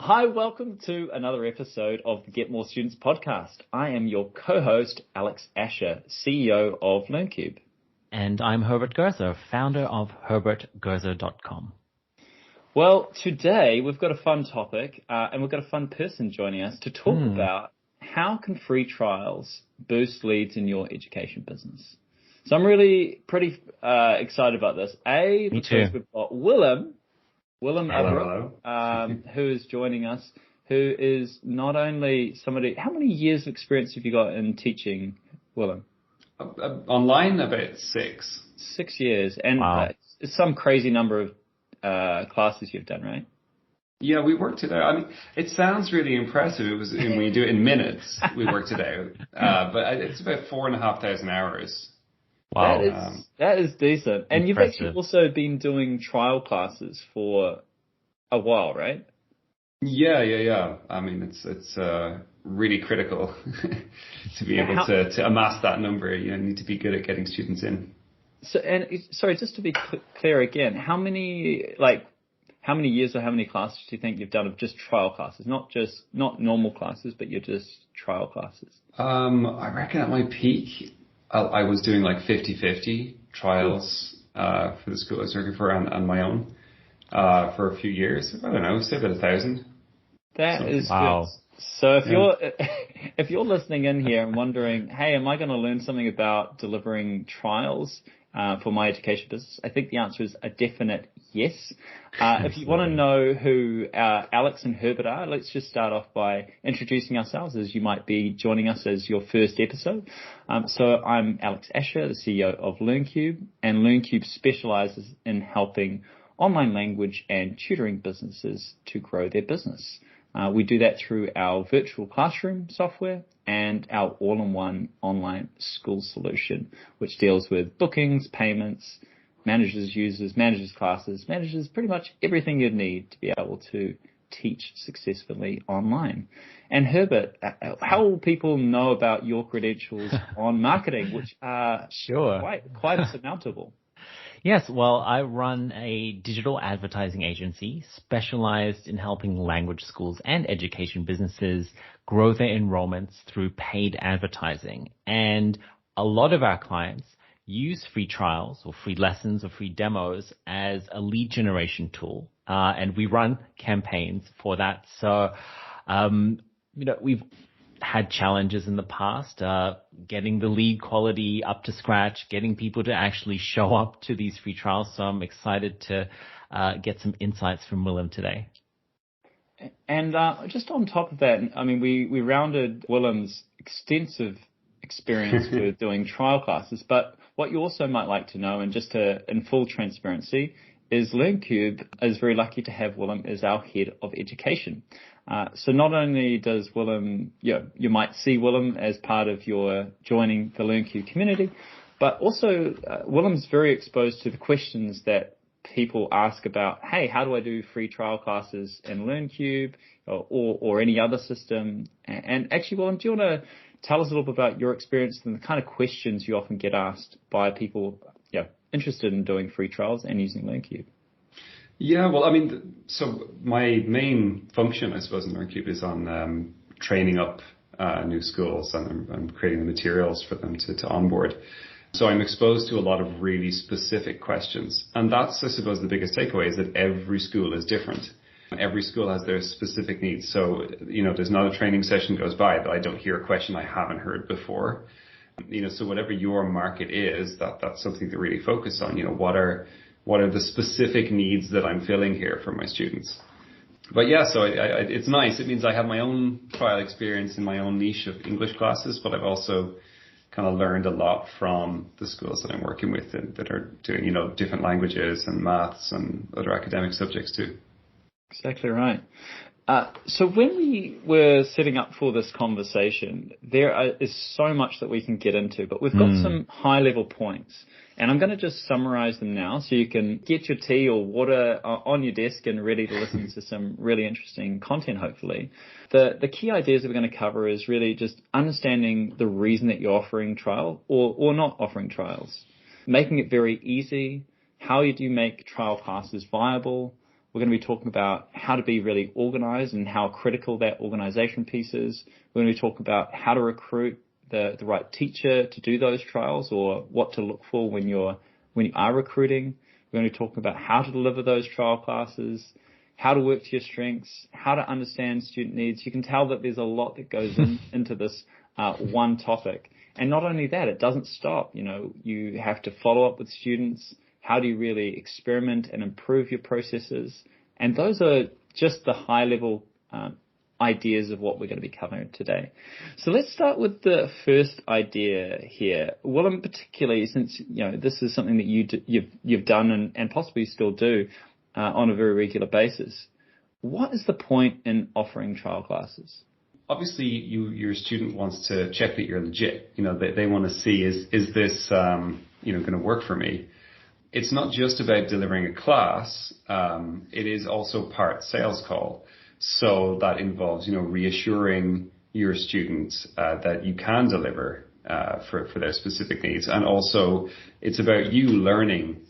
Hi, welcome to another episode of the Get More Students podcast. I am your co-host, Alex Asher, CEO of LearnCube. And I'm Herbert Gerzer, founder of herbertgerzer.com. Well, today we've got a fun topic and we've got a fun person joining us to talk about how can free trials boost leads in your education business. So I'm really pretty excited about this. Because we've got Wilim Abrook, who is joining us, who is not only somebody... How many years of experience have you got in teaching, Wilim? Online, about 6. 6 years. And wow. It's some crazy number of classes you've done, right? Yeah, we worked it out. I mean, it sounds really impressive. It was when you do it in minutes, we worked it out. But it's about 4,500 hours. Wow. That is decent. And you've actually also been doing trial classes for a while, right? Yeah. I mean, it's really critical to be able to amass that number. You need to be good at getting students in. So, sorry, just to be clear again, how many years or how many classes do you think you've done of just trial classes? Not normal classes, but you're just trial classes. I reckon at my peak, I was doing like 50-50 trials for the school I was working for and my own for a few years. I don't know, say about 1,000. That is wow. Good. So if you're listening in here and wondering, hey, am I going to learn something about delivering trials for my education business? I think the answer is a definite yes. If you want to know who Alex and Herbert are, let's just start off by introducing ourselves, as you might be joining us as your first episode. So I'm Alex Asher, the CEO of LearnCube, and LearnCube specializes in helping online language and tutoring businesses to grow their business. We do that through our virtual classroom software and our all-in-one online school solution, which deals with bookings, payments, manages users, manages classes, manages pretty much everything you'd need to be able to teach successfully online. And Herbert, how will people know about your credentials on marketing, which are quite insurmountable? Yes, well, I run a digital advertising agency specialized in helping language schools and education businesses grow their enrollments through paid advertising. And a lot of our clients use free trials or free lessons or free demos as a lead generation tool. And we run campaigns for that. So, we've had challenges in the past, getting the lead quality up to scratch, getting people to actually show up to these free trials. So I'm excited to get some insights from Wilim today. And just on top of that, I mean, we rounded Wilim's extensive experience with doing trial classes, but what you also might like to know, and just in full transparency, is LearnCube is very lucky to have Wilim as our head of education. So not only does Wilim, you might see Wilim as part of your joining the LearnCube community, but also Wilim's very exposed to the questions that people ask about, hey, how do I do free trial classes in LearnCube or any other system? And actually, Wilim, do you want to tell us a little bit about your experience and the kind of questions you often get asked by people interested in doing free trials and using LearnCube? Yeah, well, I mean, so my main function, I suppose, in LearnCube is on training up new schools and creating the materials for them to onboard. So I'm exposed to a lot of really specific questions. And that's, I suppose, the biggest takeaway is that every school is different. Every school has their specific needs. So, there's not a training session goes by that I don't hear a question I haven't heard before. So whatever your market is, that's something to really focus on. What are the specific needs that I'm filling here for my students? But yeah, so it's nice. It means I have my own trial experience in my own niche of English classes, but I've also kind of learned a lot from the schools that I'm working with that are doing, different languages and maths and other academic subjects too. Exactly right. So when we were setting up for this conversation, there is so much that we can get into, but we've got some high-level points. And I'm going to just summarize them now so you can get your tea or water on your desk and ready to listen to some really interesting content, hopefully. The key ideas that we're going to cover is really just understanding the reason that you're offering trial or not offering trials, making it very easy. How do you make trial classes viable? We're going to be talking about how to be really organized and how critical that organization piece is. We're going to be talking about how to recruit the right teacher to do those trials, or what to look for when you are recruiting. We're going to be talking about how to deliver those trial classes, how to work to your strengths, how to understand student needs. You can tell that there's a lot that goes into this one topic. And not only that, it doesn't stop. You have to follow up with students. How do you really experiment and improve your processes? And those are just the high level ideas of what we're going to be covering today. So let's start with the first idea here. Wilim, particularly since this is something that you've done and possibly still do on a very regular basis. What is the point in offering trial classes? Obviously, your student wants to check that you're legit. They want to see, is this going to work for me? It's not just about delivering a class. It is also part sales call. So that involves, reassuring your students that you can deliver for their specific needs. And also it's about you learning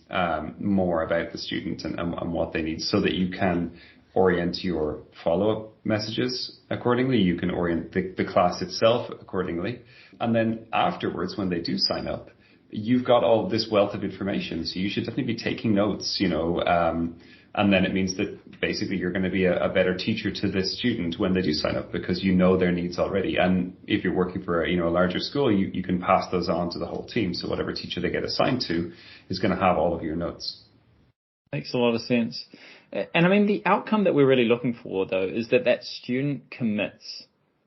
more about the student and what they need, so that you can orient your follow-up messages accordingly. You can orient the class itself accordingly. And then afterwards, when they do sign up, you've got all this wealth of information. So you should definitely be taking notes, and then it means that basically you're going to be a better teacher to this student when they do sign up, because you know their needs already. And if you're working for a larger school, you can pass those on to the whole team. So whatever teacher they get assigned to is going to have all of your notes. Makes a lot of sense. And I mean, the outcome that we're really looking for, though, is that student commits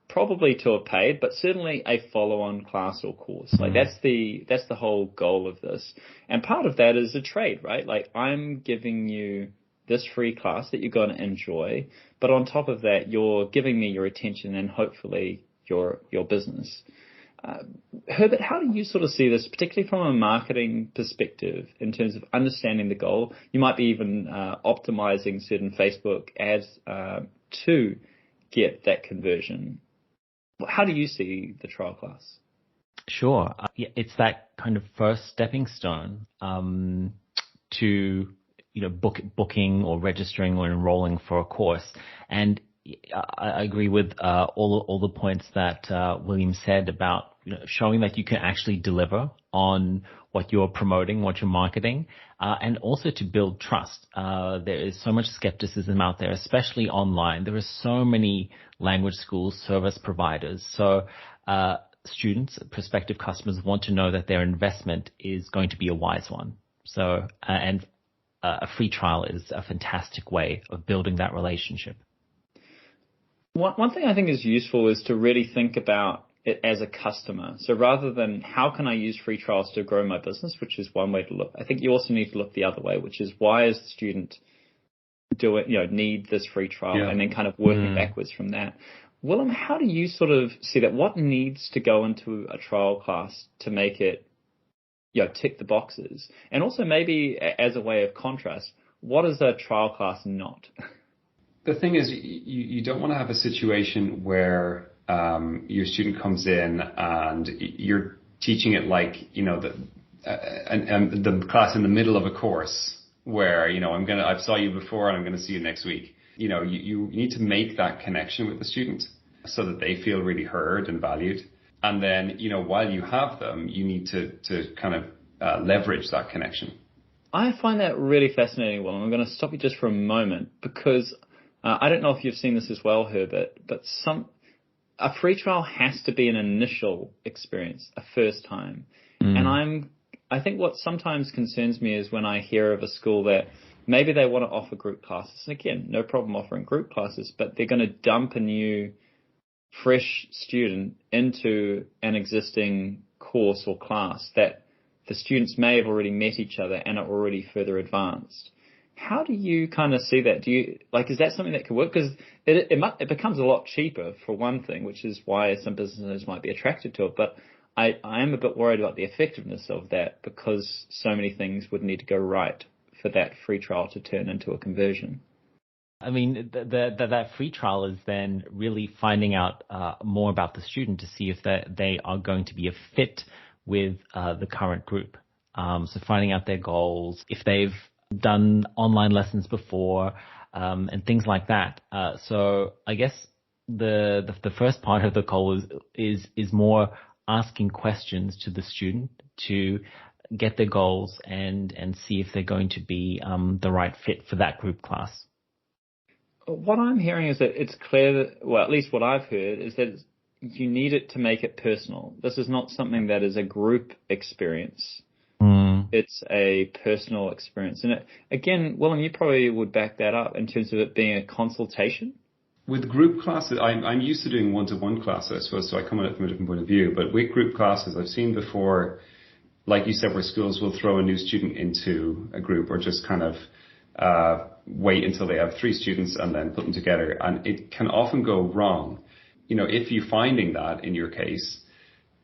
probably to a paid, but certainly a follow-on class or course. Like that's the whole goal of this. And part of that is a trade, right? Like, I'm giving you this free class that you're going to enjoy, but on top of that, you're giving me your attention and hopefully your business. Herbert, how do you sort of see this, particularly from a marketing perspective, in terms of understanding the goal? You might be even optimizing certain Facebook ads to get that conversion. How do you see the trial class? Sure. It's that kind of first stepping stone to booking or registering or enrolling for a course. And I agree with all the points that Wilim said about showing that you can actually deliver on what you're promoting, what you're marketing, and also to build trust. There is so much skepticism out there, especially online. There are so many language schools, service providers. So students, prospective customers want to know that their investment is going to be a wise one. So, and a free trial is a fantastic way of building that relationship. One thing I think is useful is to really think about it as a customer. So rather than how can I use free trials to grow my business, which is one way to look, I think you also need to look the other way, which is why is the student need this free trial, and then kind of working backwards from that. Wilim, how do you sort of see that? What needs to go into a trial class to make it, tick the boxes? And also maybe as a way of contrast, what is a trial class not? The thing is, you don't want to have a situation where your student comes in and you're teaching it like, the class in the middle of a course where, I saw you before and I'm going to see you next week. You need to make that connection with the student so that they feel really heard and valued. And then, while you have them, you need to kind of leverage that connection. I find that really fascinating, Will. I'm going to stop you just for a moment because I don't know if you've seen this as well, Herbert, but a free trial has to be an initial experience, a first time. And I think what sometimes concerns me is when I hear of a school that maybe they want to offer group classes. And again, no problem offering group classes, but they're going to dump a new, fresh student into an existing course or class that the students may have already met each other and are already further advanced. How do you kind of see that? Is that something that could work? Because it becomes a lot cheaper for one thing, which is why some businesses might be attracted to it. But I am a bit worried about the effectiveness of that because so many things would need to go right for that free trial to turn into a conversion. I mean, that free trial is then really finding out more about the student to see if they are going to be a fit with the current group. So finding out their goals, if they've done online lessons before, and things like that. So I guess the first part of the call is more asking questions to the student to get their goals and see if they're going to be the right fit for that group class. What I'm hearing is that it's clear that, well, at least what I've heard is that you need it to make it personal. This is not something that is a group experience. It's a personal experience. And again, Wilim, you probably would back that up in terms of it being a consultation. With group classes, I'm used to doing one-to-one classes, I suppose, so I come at it from a different point of view. But with group classes, I've seen before, like you said, where schools will throw a new student into a group or just kind of wait until they have 3 students and then put them together. And it can often go wrong. You know, if you're finding that in your case,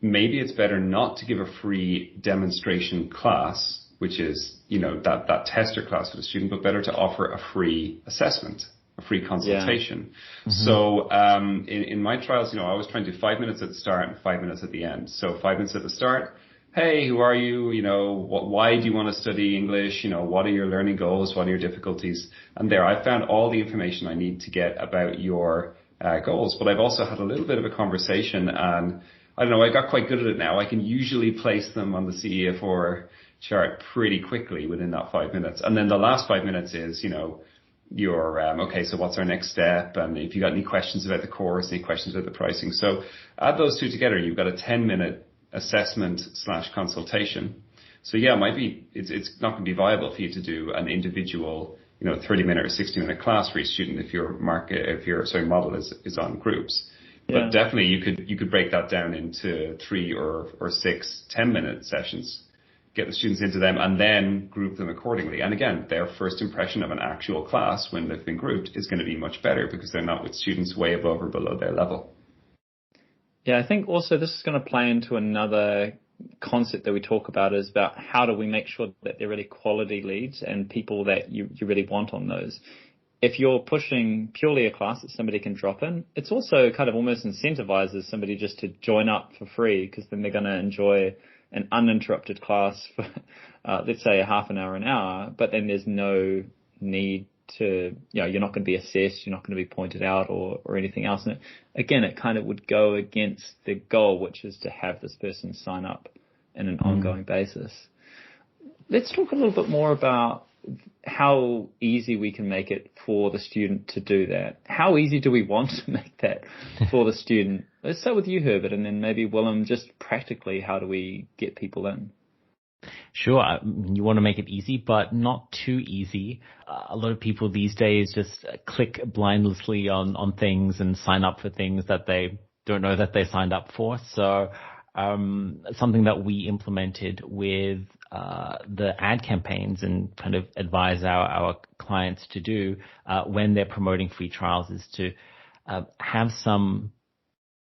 maybe it's better not to give a free demonstration class, which is, you know, that tester class for the student, but better to offer a free assessment, a free consultation. Yeah. So in my trials, you know, I was trying to do 5 minutes at the start and 5 minutes at the end. So 5 minutes at the start. Hey, who are you? You know, why do you want to study English? You know, what are your learning goals? What are your difficulties? And there I found all the information I need to get about your goals. But I've also had a little bit of a conversation, and I don't know, I got quite good at it now. I can usually place them on the CEF4 chart pretty quickly within that 5 minutes. And then the last 5 minutes is, you know, your, okay, so what's our next step? And if you got any questions about the course, any questions about the pricing. So add those two together, you've got a 10-minute assessment /consultation. So yeah, it might be, it's not going to be viable for you to do an individual, you know, 30-minute or 60-minute class for each student if your model is on groups. Yeah. But definitely you could break that down into 3 or 6 10-minute sessions, get the students into them, and then group them accordingly. And again, their first impression of an actual class when they've been grouped is going to be much better because they're not with students way above or below their level. Yeah, I think also this is going to play into another concept that we talk about, is about how do we make sure that they're really quality leads and people that you really want on those. If you're pushing purely a class that somebody can drop in, it's also kind of almost incentivizes somebody just to join up for free, because then they're going to enjoy an uninterrupted class for, let's say, a half an hour, but then there's no need to, you know, you're not going to be assessed, you're not going to be pointed out or anything else. And again, it kind of would go against the goal, which is to have this person sign up in an ongoing basis. Let's talk a little bit more about how easy we can make it for the student to do that. How easy do we want to make that for the student? Let's start with you, Herbert, and then maybe Wilim, just practically, how do we get people in? Sure. You want to make it easy, but not too easy. A lot of people these days just click blindlessly on things and sign up for things that they don't know that they signed up for. So something that we implemented with the ad campaigns and kind of advise our clients to do when they're promoting free trials is to have some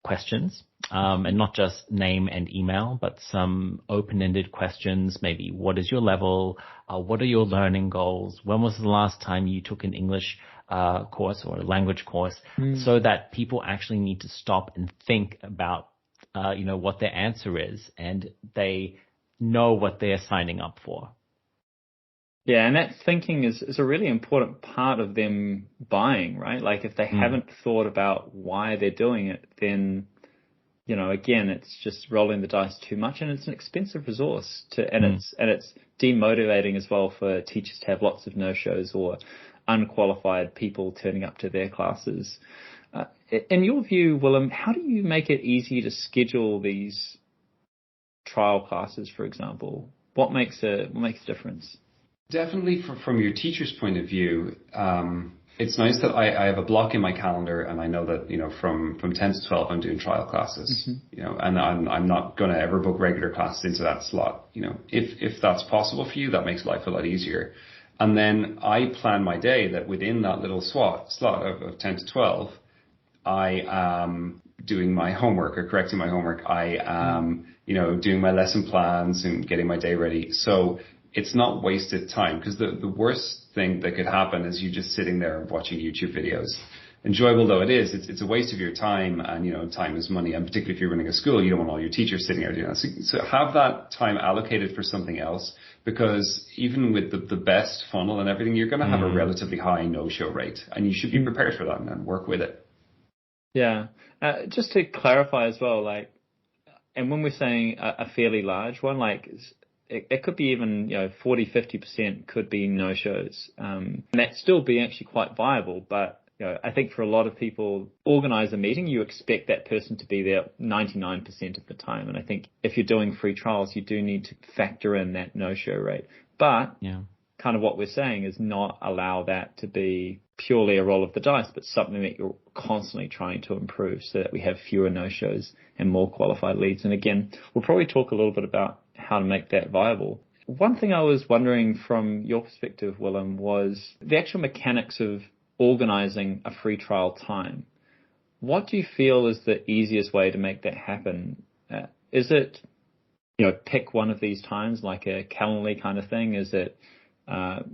questions, and not just name and email, but some open-ended questions. Maybe what is your level? What are your learning goals? When was the last time you took an English course or a language course? So that people actually need to stop and think about, what their answer is, and they know what they're signing up for. Yeah, and that thinking is a really important part of them buying, right? Like if they haven't thought about why they're doing it, then, again, it's just rolling the dice too much, and it's an expensive resource and it's demotivating as well for teachers to have lots of no-shows or unqualified people turning up to their classes. In your view, Wilim, how do you make it easy to schedule these trial classes, for example? What makes a difference? Definitely from your teacher's point of view, it's nice that I have a block in my calendar, and I know that, from 10 to 12, I'm doing trial classes, and I'm not going to ever book regular classes into that slot. If that's possible for you, that makes life a lot easier. And then I plan my day that within that little slot of 10 to 12, I am doing my homework or correcting my homework. I am, doing my lesson plans and getting my day ready. So it's not wasted time, because the worst thing that could happen is you just sitting there watching YouTube videos. Enjoyable though it is, it's a waste of your time, and time is money, and particularly if you're running a school, you don't want all your teachers sitting there doing that. So have that time allocated for something else. because even with the best funnel and everything, you're going to have a relatively high no-show rate, and you should be prepared for that and work with it. Yeah. Just to clarify as well, like, and when we're saying a fairly large one, like it could be even, 40, 50% could be no-shows. And that still be actually quite viable. But, I think for a lot of people, organize a meeting, you expect that person to be there 99% of the time. And I think if you're doing free trials, you do need to factor in that no-show rate. But kind of what we're saying is not allow that to be purely a roll of the dice, but something that you're constantly trying to improve so that we have fewer no-shows and more qualified leads. And again, we'll probably talk a little bit about how to make that viable. One thing I was wondering from your perspective, Wilim, was the actual mechanics of organizing a free trial time. What do you feel is the easiest way to make that happen? Is it, pick one of these times, like a Calendly kind of thing? Is it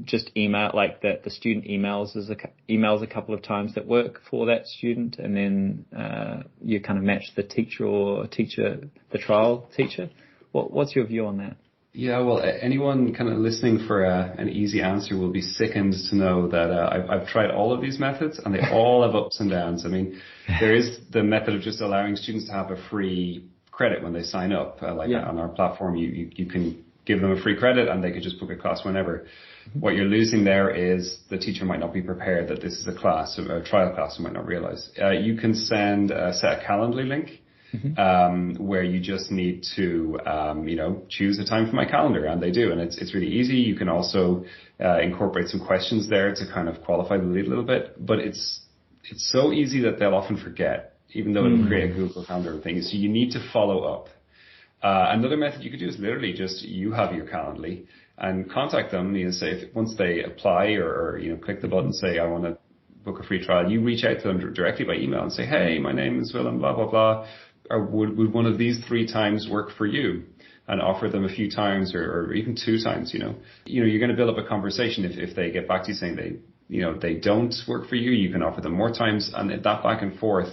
just email, like that the student emails a couple of times that work for that student, and then you kind of match the the trial teacher? What's your view on that? Yeah, well, anyone kind of listening for an easy answer will be sickened to know that I've tried all of these methods, and they all have ups and downs. I mean, there is the method of just allowing students to have a free credit when they sign up. On our platform, you can give them a free credit and they could just book a class whenever. What you're losing there is the teacher might not be prepared that this is a class, a trial class, and might not realize. You can set a Calendly link. Where you just need to, choose a time for my calendar, and they do, and it's really easy. You can also incorporate some questions there to kind of qualify the lead a little bit, but it's so easy that they'll often forget, even though it'll create a Google Calendar thing. So you need to follow up. Another method you could do is literally just you have your Calendly and contact them. Say once they apply or click the button, say I want to book a free trial, you reach out to them directly by email and say, hey, my name is Wilim, blah blah blah. Or would one of these 3 times work for you? And offer them a few times or even 2 times, You're going to build up a conversation if they get back to you saying they don't work for you. You can offer them more times, and that back and forth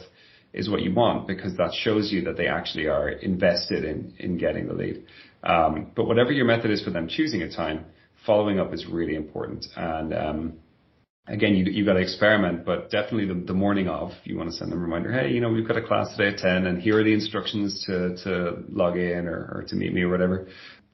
is what you want, because that shows you that they actually are invested in getting the lead. But whatever your method is for them choosing a time, following up is really important. And again, you got to experiment, but definitely the morning of, you want to send them a reminder, hey, we've got a class today at 10, and here are the instructions to log in or to meet me or whatever.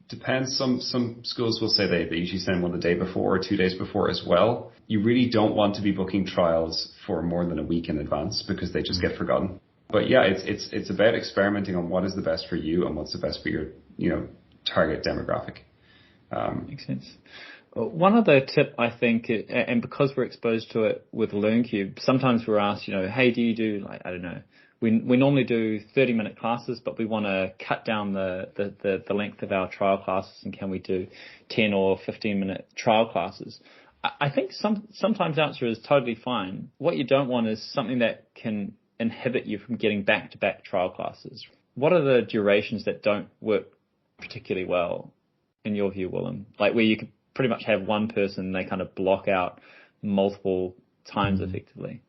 Depends. Some schools will say they usually send one the day before or 2 days before as well. You really don't want to be booking trials for more than a week in advance, because they just get forgotten. But yeah, it's about experimenting on what is the best for you and what's the best for your target demographic. Makes sense. One other tip, I think, and because we're exposed to it with LearnCube, sometimes we're asked, hey, do you do, like, I don't know, we normally do 30-minute classes, but we want to cut down the length of our trial classes, and can we do 10 or 15-minute trial classes? I think sometimes the answer is totally fine. What you don't want is something that can inhibit you from getting back-to-back trial classes. What are the durations that don't work particularly well, in your view, Wilim? Like where you could pretty much have one person, they kind of block out multiple times effectively.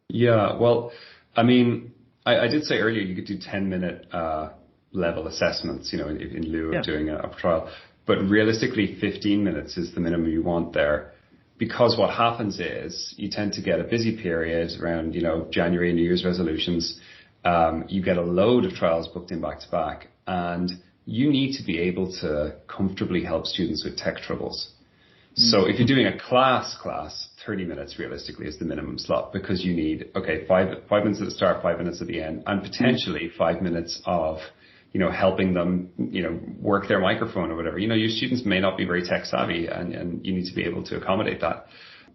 Yeah, well, I mean, I did say earlier you could do 10-minute level assessments, in lieu of doing a trial. But realistically, 15 minutes is the minimum you want there. Because what happens is you tend to get a busy period around, January, New Year's resolutions. You get a load of trials booked in back to back, and you need to be able to comfortably help students with tech troubles. So if you're doing a class, 30 minutes realistically is the minimum slot, because you need, five minutes at the start, 5 minutes at the end, and potentially 5 minutes of, helping them, work their microphone or whatever. Your students may not be very tech savvy, and you need to be able to accommodate that.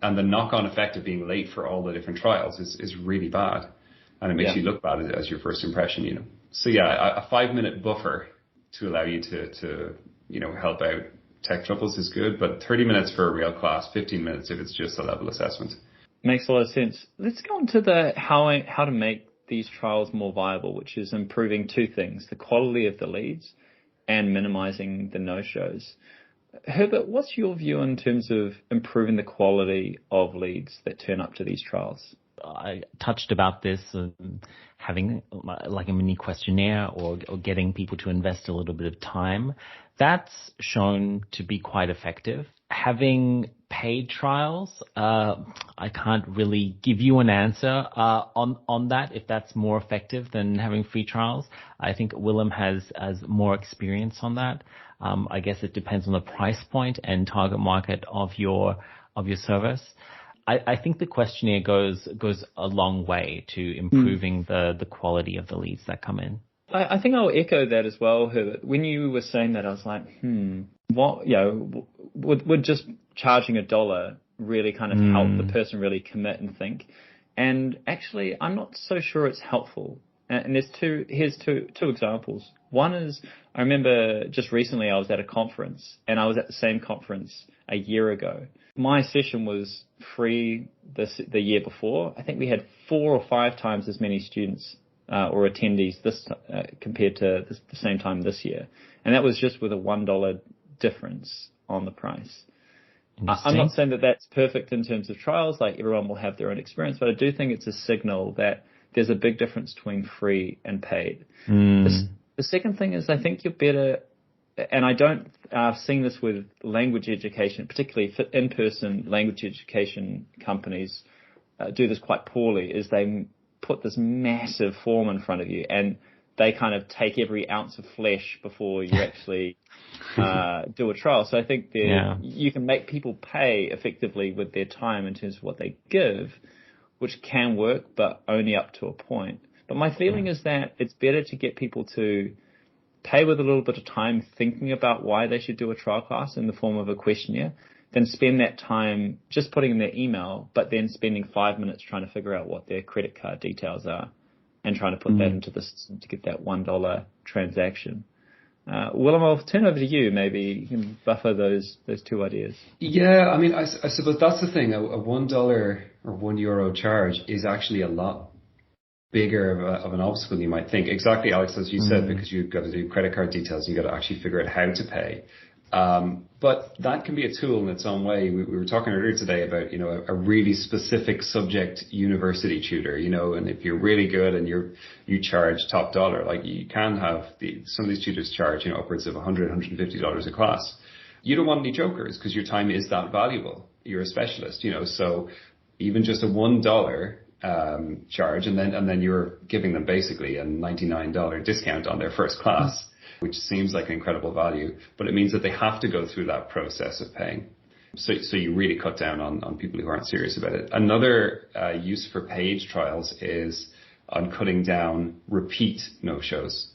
And the knock-on effect of being late for all the different trials is really bad. And it makes you look bad as your first impression, So yeah, a 5-minute buffer to allow you to help out tech troubles is good, but 30 minutes for a real class, 15 minutes if it's just a level assessment. Makes a lot of sense. Let's go on to the how to make these trials more viable, which is improving 2 things, the quality of the leads and minimizing the no-shows. Herbert, what's your view in terms of improving the quality of leads that turn up to these trials? I touched about this, having like a mini questionnaire or getting people to invest a little bit of time. That's shown to be quite effective. Having paid trials, I can't really give you an answer on that, if that's more effective than having free trials. I think Wilim has more experience on that. I guess it depends on the price point and target market of your service. I think the questionnaire goes a long way to improving the quality of the leads that come in. I think I'll echo that as well, Herbert. When you were saying that, I was like, what, would just charging $1 really kind of help the person really commit and think? And actually, I'm not so sure it's helpful. And here's two examples. One is, I remember just recently I was at a conference, and I was at the same conference a year ago. My session was free the year before. I think we had 4 or 5 times as many students or attendees compared to the same time this year. And that was just with a $1 difference on the price. I'm not saying that that's perfect in terms of trials, like everyone will have their own experience, but I do think it's a signal that there's a big difference between free and paid. The second thing is, I think you're better, and I've seen this with language education, particularly for in-person language education companies do this quite poorly, is they put this massive form in front of you and they kind of take every ounce of flesh before you actually do a trial. So I think you can make people pay effectively with their time in terms of what they give, which can work, but only up to a point. But my feeling is that it's better to get people to pay with a little bit of time thinking about why they should do a trial class in the form of a questionnaire than spend that time just putting in their email, but then spending 5 minutes trying to figure out what their credit card details are and trying to put that into the system to get that $1 transaction. Wilim, I'll turn over to you. Maybe you can buffer those two ideas. Yeah, I mean, I suppose that's the thing. A $1 or €1 charge is actually a lot bigger of an obstacle than you might think. Exactly, Alex, as you said, because you've got to do credit card details, you've got to actually figure out how to pay. But that can be a tool in its own way. We were talking earlier today about, a really specific subject university tutor, and if you're really good and you charge top dollar, like you can have some of these tutors charge, upwards of $100, $150 a class. You don't want any jokers because your time is that valuable. You're a specialist, so even just a $1 charge, and then you're giving them basically a $99 discount on their first class, which seems like an incredible value, but it means that they have to go through that process of paying. So you really cut down on people who aren't serious about it. Another use for paid trials is on cutting down repeat no-shows.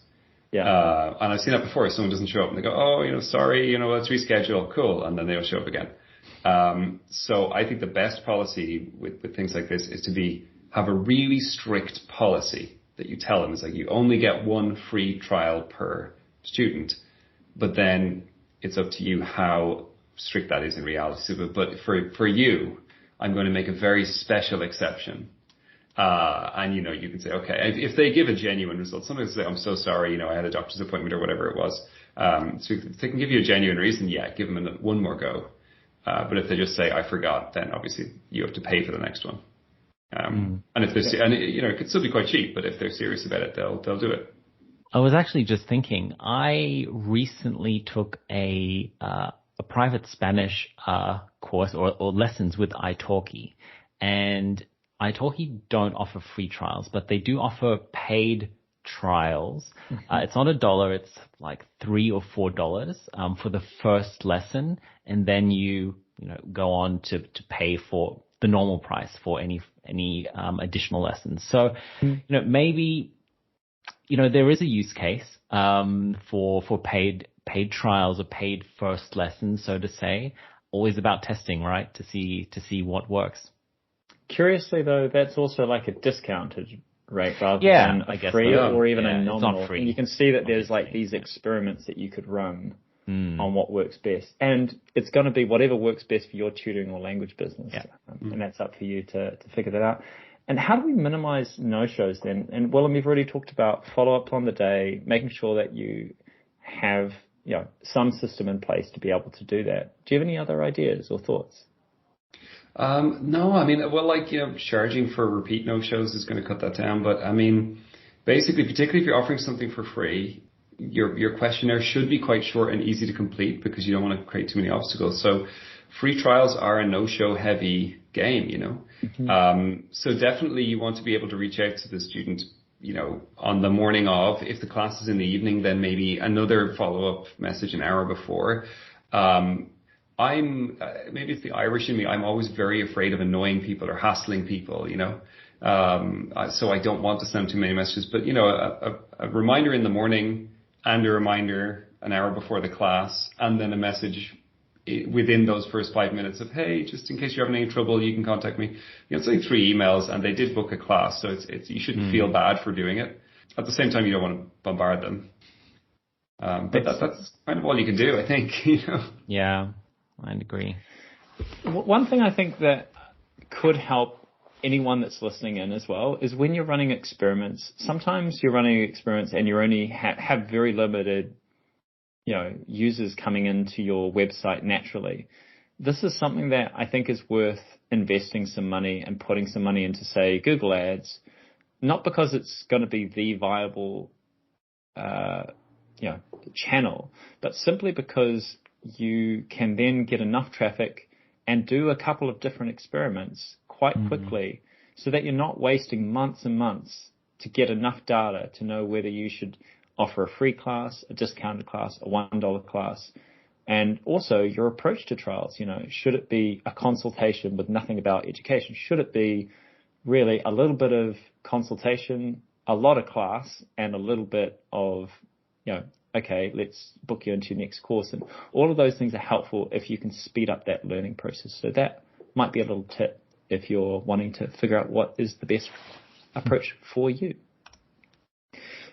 Yeah. And I've seen that before. Someone doesn't show up and they go, sorry, let's reschedule. Cool. And then they'll show up again. So I think the best policy with things like this is to have a really strict policy that you tell them. It's like you only get 1 free trial per student, but then it's up to you how strict that is in reality. But for you, I'm going to make a very special exception. And you can say, okay, if they give a genuine result, sometimes they say, I'm so sorry, I had a doctor's appointment or whatever it was. So if they can give you a genuine reason, give them one more go. But if they just say, I forgot, then obviously you have to pay for the next one. And if they're, it could still be quite cheap, but if they're serious about it, they'll do it. I was actually just thinking, I recently took a private Spanish course or lessons with italki, and italki don't offer free trials, but they do offer paid trials. It's not $1, it's like $3 or $4 for the first lesson, and then you go on to pay for the normal price for any additional lessons. So maybe there is a use case for paid trials or paid first lessons, so to say. Always about testing, right? To see what works. Curiously though, that's also like a discounted rate rather than a free or even a nominal. It's not free. And you can see that there's like these experiments that you could run on what works best. And it's going to be whatever works best for your tutoring or language business. Yeah. And that's up for you to figure that out. And how do we minimize no-shows then? And Wilim, you've already talked about follow-up on the day, making sure that you have some system in place to be able to do that. Do you have any other ideas or thoughts? No, I mean, well, like, charging for repeat no-shows is going to cut that down. But I mean, basically, particularly if you're offering something for free, your questionnaire should be quite short and easy to complete because you don't want to create too many obstacles. So free trials are a no-show heavy game. So definitely you want to be able to reach out to the student, on the morning of. If the class is in the evening, then maybe another follow-up message an hour before. Maybe it's the Irish in me. I'm always very afraid of annoying people or hassling people, so I don't want to send too many messages. But, a reminder in the morning and a reminder an hour before the class, and then a message within those first 5 minutes of, hey, just in case you're having any trouble, you can contact me. It's like 3 emails, and they did book a class, so you shouldn't feel bad for doing it. At the same time, you don't want to bombard them. But that's kind of all you can do, I think. Yeah, I'd agree. One thing I think that could help anyone that's listening in as well is when you're running experiments, sometimes you're running experiments and you only have very limited users coming into your website naturally. This is something that I think is worth investing some money and putting some money into, say, Google Ads, not because it's going to be the viable channel, but simply because you can then get enough traffic and do a couple of different experiments quite quickly so that you're not wasting months and months to get enough data to know whether you should offer a free class, a discounted class, a $1 class, and also your approach to trials. Should it be a consultation with nothing about education? Should it be really a little bit of consultation, a lot of class, and a little bit of, okay, let's book you into your next course? And all of those things are helpful if you can speed up that learning process. So that might be a little tip if you're wanting to figure out what is the best approach for you.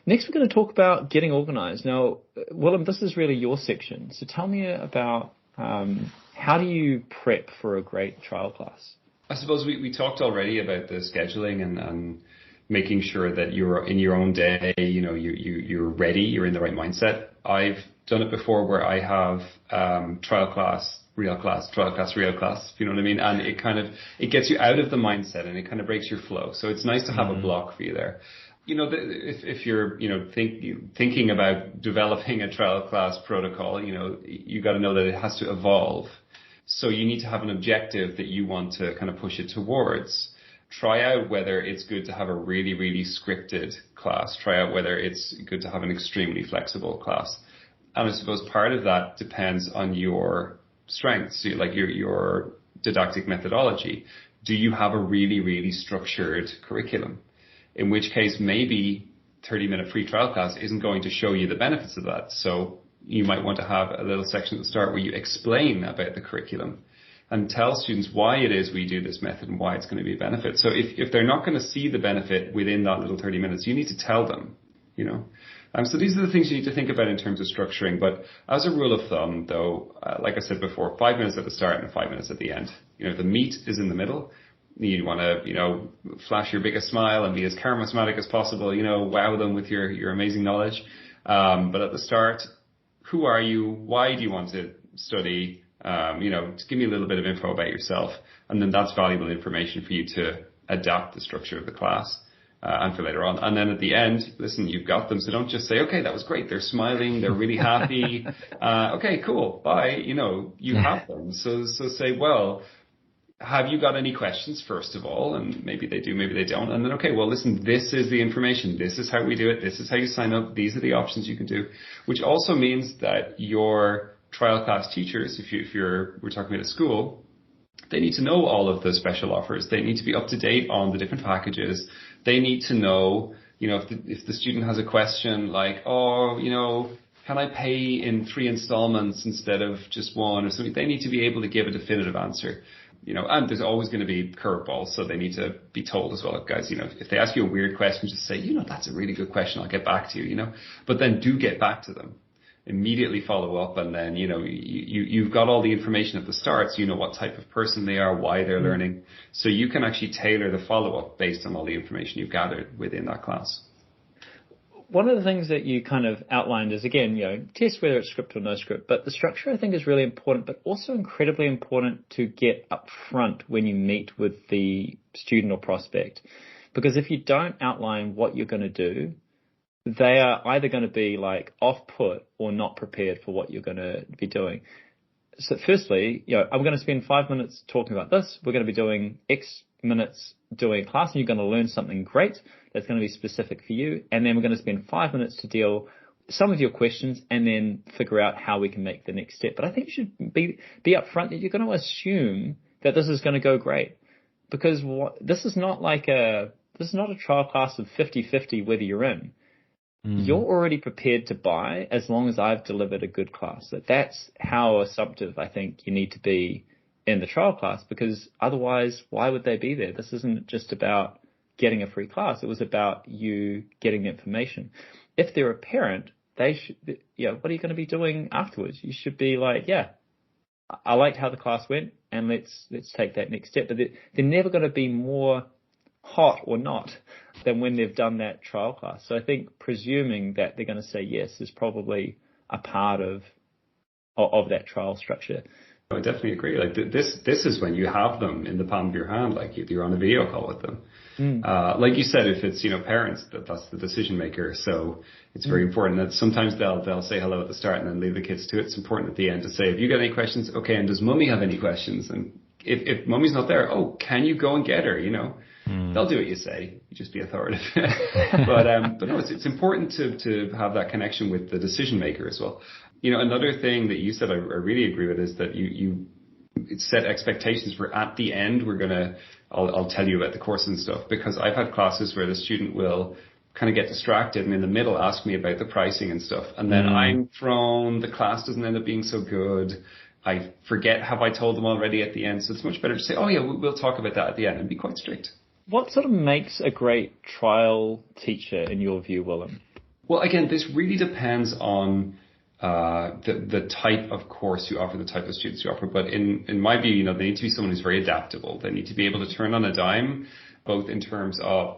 Next, we're going to talk about getting organized. Now, Wilim, this is really your section. So tell me about how do you prep for a great trial class? I suppose we talked already about the scheduling and making sure that you're in your own day, you're ready, you're in the right mindset. I've done it before where I have trial class, real class, trial class, real class, if you know what I mean? And it gets you out of the mindset and it kind of breaks your flow. So it's nice to have a block for you there. If you're, thinking about developing a trial class protocol, you got to know that it has to evolve. So you need to have an objective that you want to kind of push it towards. Try out whether it's good to have a really, really scripted class. Try out whether it's good to have an extremely flexible class. And I suppose part of that depends on your strengths, so like your didactic methodology. Do you have a really, really structured curriculum? In which case, maybe 30-minute free trial class isn't going to show you the benefits of that. So you might want to have a little section at the start where you explain about the curriculum and tell students why it is we do this method and why it's going to be a benefit. So if they're not going to see the benefit within that little 30 minutes, you need to tell them, So these are the things you need to think about in terms of structuring. But as a rule of thumb, though, like I said before, 5 minutes at the start and 5 minutes at the end. The meat is in the middle. You want to, flash your biggest smile and be as charismatic as possible, wow them with your amazing knowledge. But at the start, who are you? Why do you want to study? Just give me a little bit of info about yourself. And then that's valuable information for you to adapt the structure of the class, and for later on. And then at the end, listen, you've got them. So don't just say, okay, that was great. They're smiling. They're really happy. Okay, cool. Bye. You have them. So say, well, have you got any questions, first of all? And maybe they do, maybe they don't. And then, okay, well, listen, this is the information. This is how we do it. This is how you sign up. These are the options you can do, which also means that your trial class teachers, we're talking about a school, they need to know all of the special offers. They need to be up to date on the different packages. They need to know, if the student has a question like, can I pay in 3 installments instead of just one or something? They need to be able to give a definitive answer. And there's always going to be curveballs, so they need to be told as well, guys, if they ask you a weird question, just say, that's a really good question, I'll get back to you, but then do get back to them. Immediately follow up, and then, you've got all the information at the start, so you know what type of person they are, why they're learning, so you can actually tailor the follow-up based on all the information you've gathered within that class. one of the things that you kind of outlined is, again, test whether it's script or no script, but the structure I think is really important, but also incredibly important to get up front when you meet with the student or prospect. Because if you don't outline what you're going to do, they are either going to be like off-put or not prepared for what you're going to be doing. So firstly, I'm going to spend 5 minutes talking about this. We're going to be doing X minutes doing a class, and you're going to learn something great that's going to be specific for you. And then we're going to spend 5 minutes to deal some of your questions and then figure out how we can make the next step. But I think you should be upfront that you're going to assume that this is going to go great, because this is not a trial class of 50-50 whether you're in. You're already prepared to buy as long as I've delivered a good class. That's how assumptive I think you need to be in the trial class, because otherwise, why would they be there? This isn't just about getting a free class. It was about you getting the information. If they're a parent, they should, what are you going to be doing afterwards? You should be like, I liked how the class went, and let's take that next step. But they're never going to be more hot or not than when they've done that trial class. So I think presuming that they're going to say yes is probably a part of that trial structure. I definitely agree. Like this is when you have them in the palm of your hand, like you're on a video call with them. Like you said, if it's parents, that's the decision maker. So it's very important that sometimes they'll say hello at the start and then leave the kids to it. It's important at the end to say, have you got any questions? Okay, and does mummy have any questions? And if mummy's not there, can you go and get her? They'll do what you say. You just be authoritative. but no, it's important to have that connection with the decision maker as well. Another thing that you said I really agree with is that you set expectations for at the end. I'll tell you about the course and stuff, because I've had classes where the student will kind of get distracted and in the middle ask me about the pricing and stuff. And then I'm thrown, the class doesn't end up being so good. I forget, have I told them already at the end? So it's much better to say, we'll talk about that at the end, and be quite strict. What sort of makes a great trial teacher in your view, Wilim? Well, again, this really depends on the type of course you offer, the type of students you offer. But in my view, they need to be someone who's very adaptable. They need to be able to turn on a dime, both in terms of,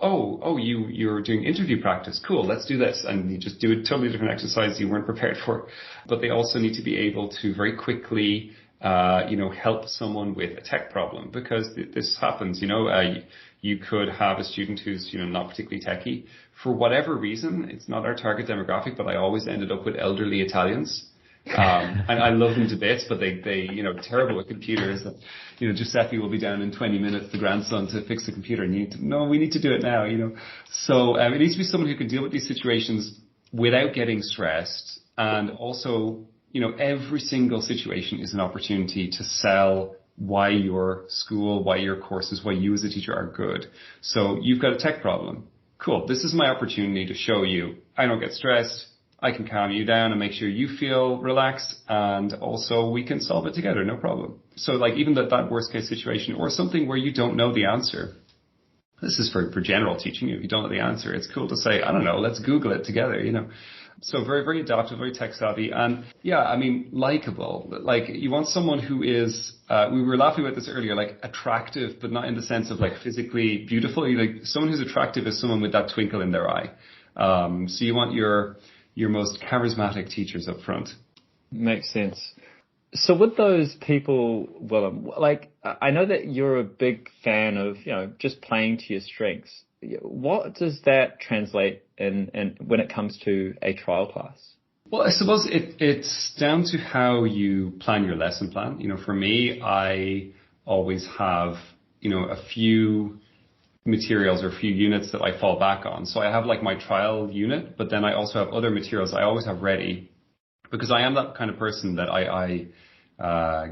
you're doing interview practice. Cool, let's do this. And you just do a totally different exercise you weren't prepared for. But they also need to be able to very quickly, help someone with a tech problem, because this happens, you could have a student who's, not particularly techie. For whatever reason, it's not our target demographic, but I always ended up with elderly Italians. And I love them to bits, but they terrible with computers. Giuseppe will be down in 20 minutes, the grandson, to fix the computer, and we need to do it now, So it needs to be someone who can deal with these situations without getting stressed. And also, every single situation is an opportunity to sell why your school, why your courses, why you as a teacher are good. So you've got a tech problem. Cool. This is my opportunity to show you I don't get stressed. I can calm you down and make sure you feel relaxed, and also we can solve it together. No problem. So even that worst case situation, or something where you don't know the answer. This is for general teaching. If you don't know the answer, it's cool to say, I don't know, let's Google it together, So very, very adaptive, very tech savvy, and likable. You want someone who is, we were laughing about this earlier, attractive, but not in the sense of physically beautiful. Someone who's attractive is someone with that twinkle in their eye. So you want your most charismatic teachers up front. Makes sense. So with those people, Wilim, I know that you're a big fan of, just playing to your strengths. What does that translate in when it comes to a trial class? Well, I suppose it's down to how you plan your lesson plan. For me, I always have, a few materials or a few units that I fall back on. So I have my trial unit, but then I also have other materials I always have ready, because I am that kind of person that I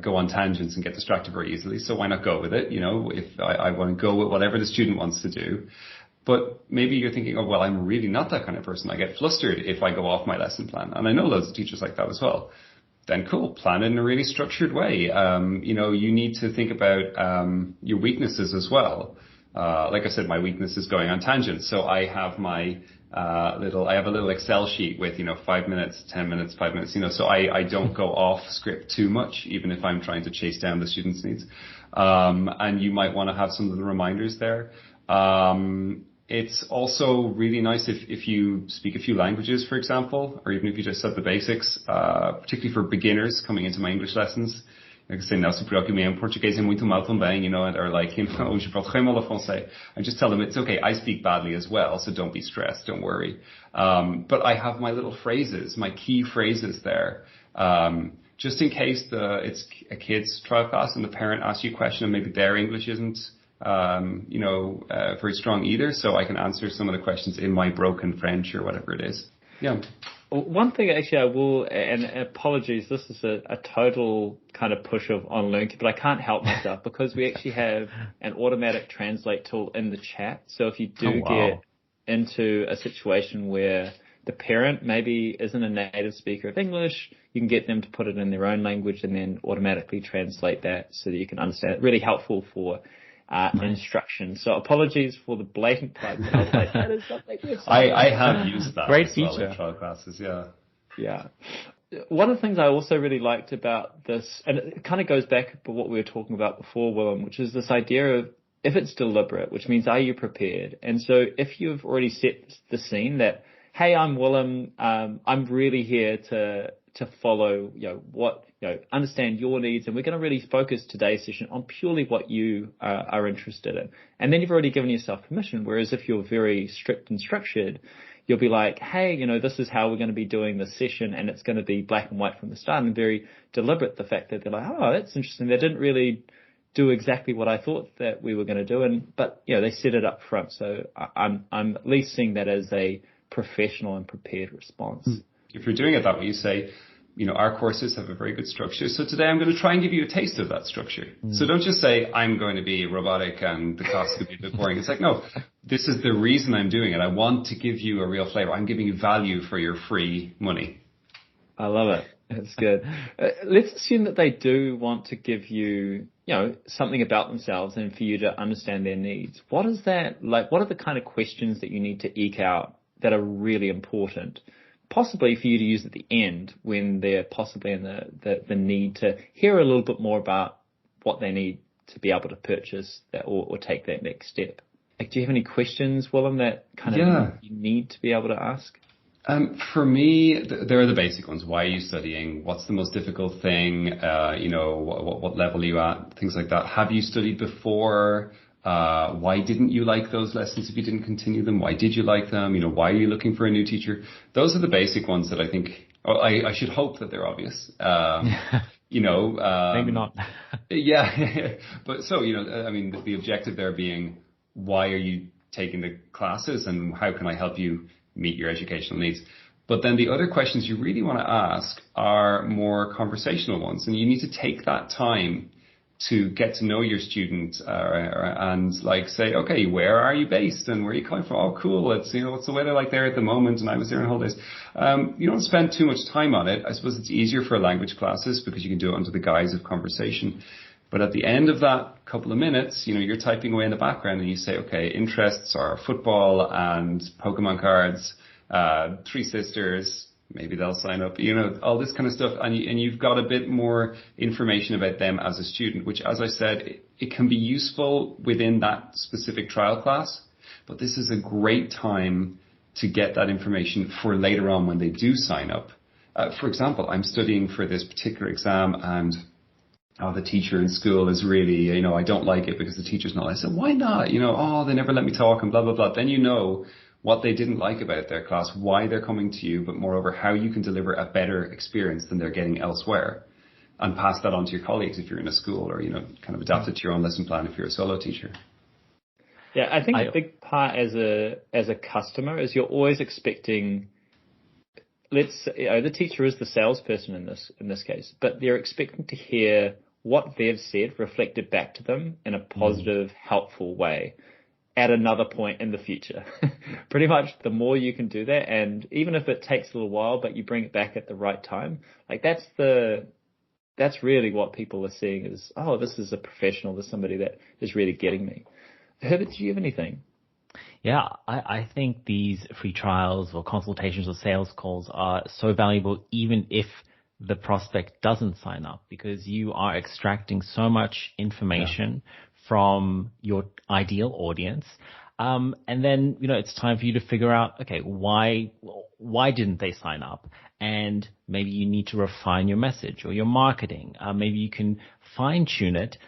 go on tangents and get distracted very easily. So why not go with it? If I want to go with whatever the student wants to do. But maybe you're thinking, I'm really not that kind of person. I get flustered if I go off my lesson plan. And I know loads of teachers like that as well. Then cool, plan it in a really structured way. You need to think about your weaknesses as well. Like I said, my weakness is going on tangents. So I have I have a little Excel sheet with, 5 minutes, 10 minutes, 5 minutes, so I don't go off script too much, even if I'm trying to chase down the student's needs. And you might want to have some of the reminders there. It's also really nice if you speak a few languages, for example, or even if you just said the basics, particularly for beginners coming into my English lessons. Like I say, não se preocupe, em português é muito mal também, or like, je parle très mal le français. I just tell them it's okay, I speak badly as well, so don't be stressed, don't worry. But I have my little phrases, my key phrases there. Just in case it's a kid's trial class and the parent asks you a question and maybe their English isn't very strong either, so I can answer some of the questions in my broken French or whatever it is. Yeah. One thing actually I will, and apologies, this is a total kind of push on LearnKey, but I can't help myself because we actually have an automatic translate tool in the chat. So if you do get into a situation where the parent maybe isn't a native speaker of English, you can get them to put it in their own language and then automatically translate that so that you can understand it. Really helpful for instruction. So apologies for the blatant plug. I was like, that is something I have used that. Great feature. Well in trial classes, yeah. Yeah. One of the things I also really liked about this, and it kind of goes back to what we were talking about before, Wilim, which is this idea of if it's deliberate, which means are you prepared? And so if you've already set the scene that, hey, I'm Wilim, I'm really here to follow, understand your needs, and we're going to really focus today's session on purely what you are interested in. And then you've already given yourself permission. Whereas if you're very strict and structured, you'll be like, hey, this is how we're going to be doing this session, and it's going to be black and white from the start, and very deliberate. The fact that they're like, oh, that's interesting. They didn't really do exactly what I thought that we were going to do, but they set it up front. So I'm at least seeing that as a professional and prepared response. If you're doing it that way, you say, our courses have a very good structure, so today I'm going to try and give you a taste of that structure. So don't just say, I'm going to be robotic and the class could be a bit boring. It's like, no, this is the reason I'm doing it. I want to give you a real flavor. I'm giving you value for your free money. I love it. That's good. Let's assume that they do want to give you, something about themselves and for you to understand their needs. What is that like? What are the kind of questions that you need to eke out that are really important? Possibly for you to use at the end when they're possibly in the need to hear a little bit more about what they need to be able to purchase that or take that next step. Like, do you have any questions, Wilim, that kind of you need to be able to ask? For me, there are the basic ones. Why are you studying? What's the most difficult thing? What level are you at? Things like that. Have you studied before? Why didn't you like those lessons if you didn't continue them? Why did you like them? Why are you looking for a new teacher? Those are the basic ones that I think, I should hope that they're obvious. Maybe not. Yeah. But so, the objective there being, why are you taking the classes and how can I help you meet your educational needs? But then the other questions you really want to ask are more conversational ones. And you need to take that time to get to know your student and like say, okay, where are you based and where are you coming from? Oh, cool. It's, what's the weather like there at the moment? And I was there on holidays. You don't spend too much time on it. I suppose it's easier for language classes because you can do it under the guise of conversation. But at the end of that couple of minutes, you're typing away in the background and you say, okay, interests are football and Pokemon cards, Three Sisters. Maybe they'll sign up, all this kind of stuff. And you've got a bit more information about them as a student, which, as I said, it can be useful within that specific trial class. But this is a great time to get that information for later on when they do sign up. For example, I'm studying for this particular exam and the teacher in school is really, I don't like it because the teacher's not. I said, why not? They never let me talk and blah, blah, blah. Then what they didn't like about their class, why they're coming to you, but moreover, how you can deliver a better experience than they're getting elsewhere and pass that on to your colleagues if you're in a school or, kind of adapt it to your own lesson plan if you're a solo teacher. Yeah, I think a big part as a customer is you're always expecting, the teacher is the salesperson in this case, but they're expecting to hear what they've said reflected back to them in a positive, helpful way at another point in the future. Pretty much the more you can do that, and even if it takes a little while, but you bring it back at the right time, like that's really what people are seeing is, oh, this is a professional, this is somebody that is really getting me. Herbert, do you have anything? Yeah, I think these free trials or consultations or sales calls are so valuable even if the prospect doesn't sign up, because you are extracting so much information from your ideal audience. And then, it's time for you to figure out, okay, why didn't they sign up? And maybe you need to refine your message or your marketing. Maybe you can fine tune it,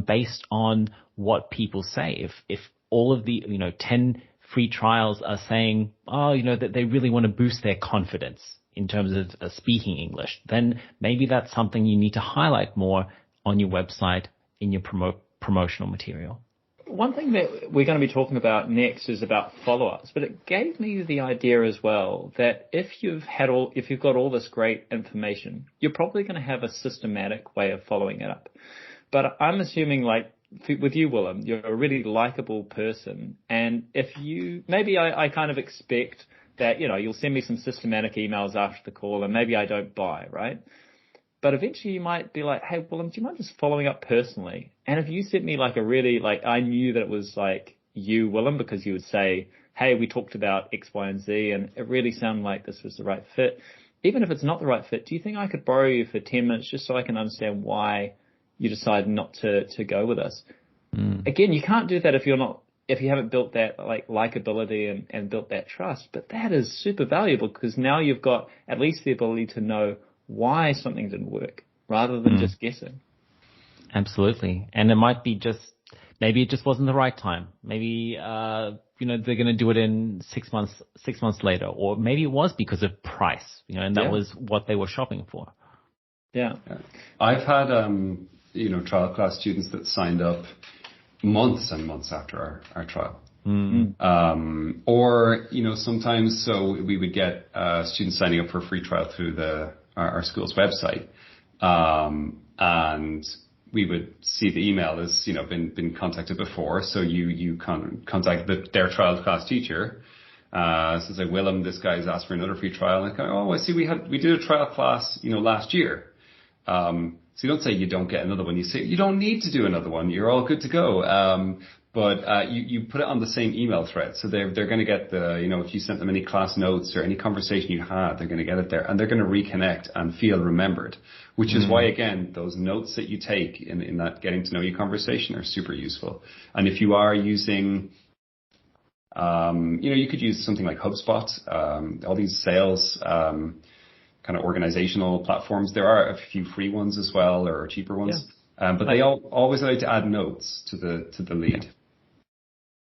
based on what people say. If all of the, 10 free trials are saying, that they really want to boost their confidence in terms of speaking English, then maybe that's something you need to highlight more on your website in your promotional material. One thing that we're going to be talking about next is about follow-ups, but it gave me the idea as well that if you've got all this great information, you're probably going to have a systematic way of following it up. But I'm assuming, like with you, Wilim, you're a really likable person, and maybe I kind of expect that, you'll send me some systematic emails after the call, and maybe I don't buy, right? But eventually you might be like, hey, Wilim, do you mind just following up personally? And if you sent me like a really, I knew that it was like you, Wilim, because you would say, hey, we talked about X, Y, and Z, and it really sounded like this was the right fit. Even if it's not the right fit, do you think I could borrow you for 10 minutes just so I can understand why you decided not to go with us? Again, you can't do that if you haven't built that likability and built that trust. But that is super valuable because now you've got at least the ability to know why something didn't work rather than just guessing. Absolutely. And it might be maybe it just wasn't the right time. Maybe, they're going to do it in 6 months later, or maybe it was because of price, and that was what they were shopping for. Yeah. I've had, trial class students that signed up months and months after our trial. Or, sometimes, so we would get students signing up for a free trial through our school's website. And we would see the email as, been contacted before. So you contact their trial class teacher. So it's like, Wilim, this guy's asked for another free trial. And I see we did a trial class, last year. So you don't say you don't get another one. You say you don't need to do another one. You're all good to go. But you put it on the same email thread. So they're going to get if you sent them any class notes or any conversation you had, they're going to get it there, and they're going to reconnect and feel remembered, which is why, again, those notes that you take in that getting to know you conversation are super useful. And if you are using, you could use something like HubSpot, all these sales, kind of organizational platforms. There are a few free ones as well, or cheaper ones. Yeah. But they always allow you to add notes to the lead.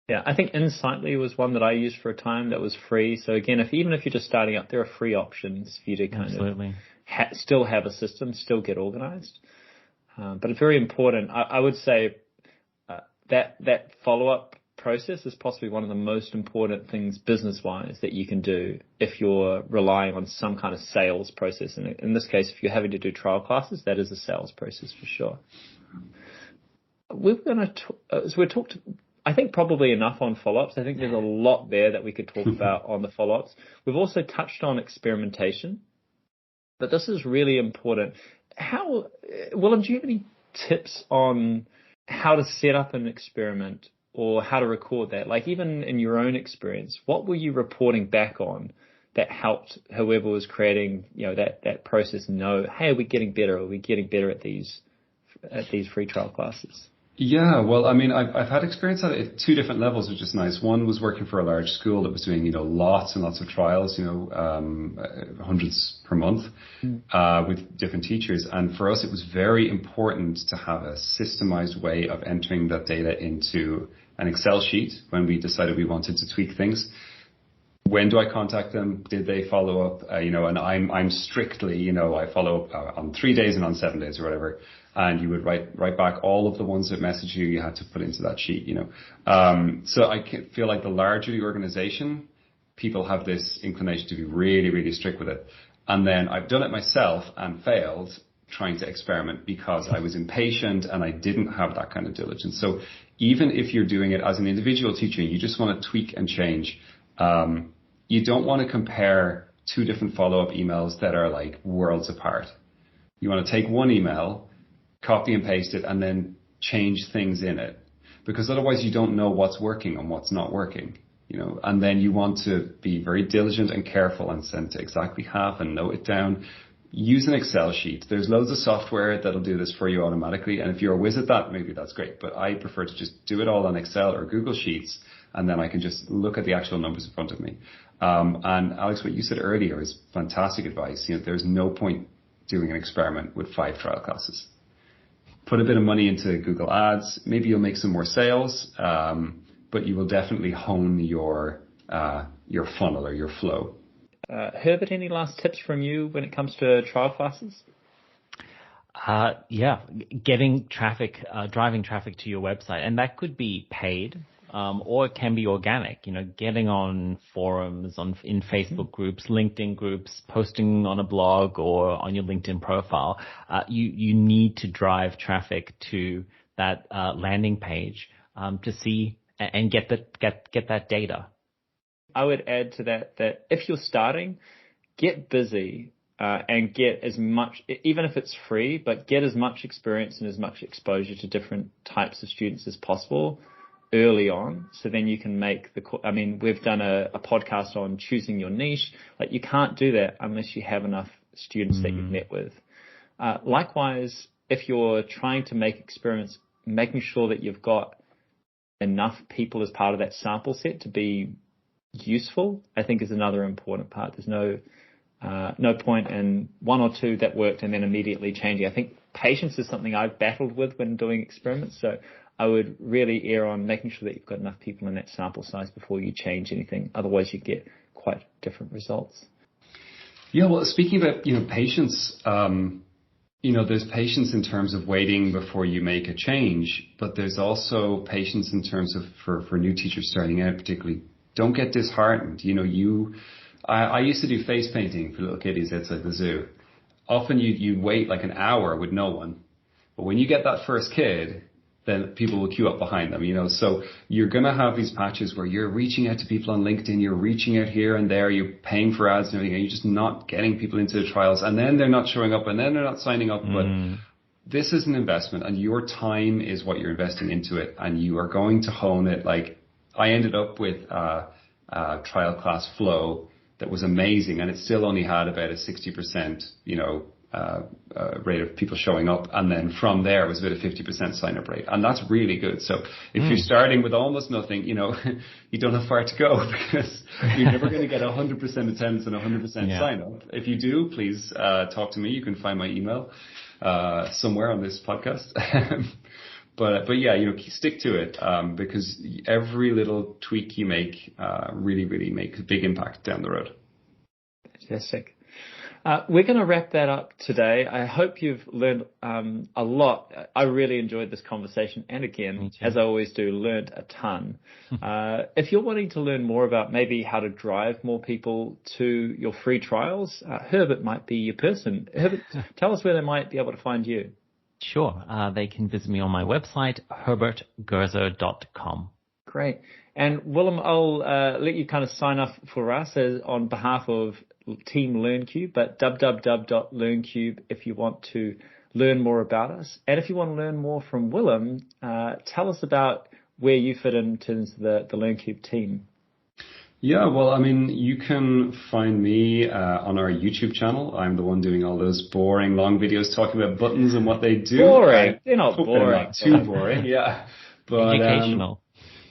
Yeah, I think Insightly was one that I used for a time that was free. So again, even if you're just starting up, there are free options for you to kind of still have a system, still get organized. But it's very important. I would say that follow-up process is possibly one of the most important things business-wise that you can do if you're relying on some kind of sales process. And in this case, if you're having to do trial classes, that is a sales process for sure. We're going to so we talked, I think, probably enough on follow-ups. I think there's a lot there that we could talk about on the follow-ups. We've also touched on experimentation, but this is really important. Wilim, do you have any tips on how to set up an experiment or how to record that? Like, even in your own experience, what were you reporting back on that helped whoever was creating, that process know, hey, are we getting better? Are we getting better at these free trial classes? Yeah, well, I mean, I've had experience at two different levels, which is nice. One was working for a large school that was doing, lots and lots of trials, hundreds per month, with different teachers. And for us, it was very important to have a systemized way of entering that data into an Excel sheet when we decided we wanted to tweak things. When do I contact them? Did they follow up? And I'm strictly, I follow up on 3 days and on 7 days or whatever. And you would write back all of the ones that messaged you. You had to put into that sheet, So I feel like the larger the organization, people have this inclination to be really, really strict with it. And then I've done it myself and failed trying to experiment because I was impatient and I didn't have that kind of diligence. So even if you're doing it as an individual teacher, you just want to tweak and change. You don't want to compare two different follow-up emails that are like worlds apart. You want to take one email, copy and paste it, and then change things in it. Because otherwise you don't know what's working and what's not working. And then you want to be very diligent and careful and send to exactly half and note it down. Use an Excel sheet. There's loads of software that'll do this for you automatically. And if you're a whiz at that, maybe that's great. But I prefer to just do it all on Excel or Google Sheets and then I can just look at the actual numbers in front of me. And Alex, what you said earlier is fantastic advice. There's no point doing an experiment with 5 trial classes. Put a bit of money into Google Ads. Maybe you'll make some more sales, but you will definitely hone your funnel or your flow. Herbert, any last tips from you when it comes to trial classes? Getting traffic, driving traffic to your website, and that could be paid, or it can be organic. Getting on forums, in Facebook groups, LinkedIn groups, posting on a blog or on your LinkedIn profile. You need to drive traffic to that landing page to see and get that data. I would add to that if you're starting, get busy. And get as much, even if it's free, but get as much experience and as much exposure to different types of students as possible early on. So then you can make we've done a podcast on choosing your niche. Like, you can't do that unless you have enough students that you've met with. Likewise, if you're trying to make experiments, making sure that you've got enough people as part of that sample set to be useful, I think is another important part. There's no point in 1 or 2 that worked and then immediately changing. I think patience is something I've battled with when doing experiments. So I would really err on making sure that you've got enough people in that sample size before you change anything. Otherwise, you get quite different results. Yeah, well, speaking about, patience, there's patience in terms of waiting before you make a change, but there's also patience in terms of for new teachers starting out, particularly, don't get disheartened. I used to do face painting for little kiddies outside the zoo. Often you'd wait like an hour with no one. But when you get that first kid, then people will queue up behind them, So you're going to have these patches where you're reaching out to people on LinkedIn, you're reaching out here and there, you're paying for ads and everything, and you're just not getting people into the trials. And then they're not showing up and then they're not signing up. But this is an investment, and your time is what you're investing into it. And you are going to hone it. Like, I ended up with a trial class flow that was amazing, and it still only had about a 60%, rate of people showing up, and then from there it was about a 50% sign-up rate, and that's really good. So if you're starting with almost nothing, you don't have far to go, because you're never going to get 100% attendance and 100% sign-up. If you do, please talk to me. You can find my email somewhere on this podcast. But yeah, stick to it, because every little tweak you make really, really makes a big impact down the road. Fantastic. We're going to wrap that up today. I hope you've learned a lot. I really enjoyed this conversation, and again, as I always do, learned a ton. If you're wanting to learn more about maybe how to drive more people to your free trials, Herbert might be your person. Herbert, tell us where they might be able to find you. Sure. They can visit me on my website, herbertgerzer.com. Great. And Wilim, I'll let you kind of sign off for us on behalf of Team LearnCube, but www.learncube if you want to learn more about us. And if you want to learn more from Wilim, tell us about where you fit into the LearnCube team. Yeah, well, you can find me on our YouTube channel. I'm the one doing all those boring long videos talking about buttons and what they do. Boring. They're not boring. They're not too boring, yeah. But, educational.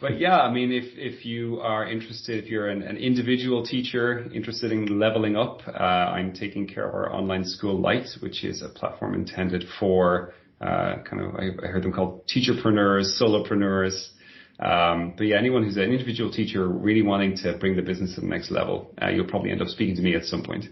But yeah, if you are interested, if you're an individual teacher interested in leveling up, I'm taking care of our online school Lite, which is a platform intended for I heard them called teacherpreneurs, solopreneurs. But yeah, anyone who's an individual teacher really wanting to bring the business to the next level, you'll probably end up speaking to me at some point.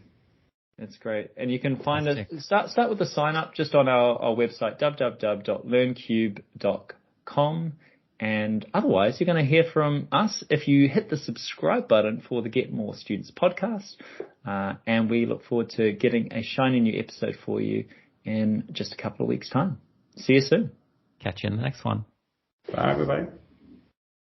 That's great. And you can find it, start with the sign up just on our website, www.learncube.com. And otherwise, you're going to hear from us if you hit the subscribe button for the Get More Students podcast. And we look forward to getting a shiny new episode for you in just a couple of weeks' time. See you soon. Catch you in the next one. Bye. Bye-bye.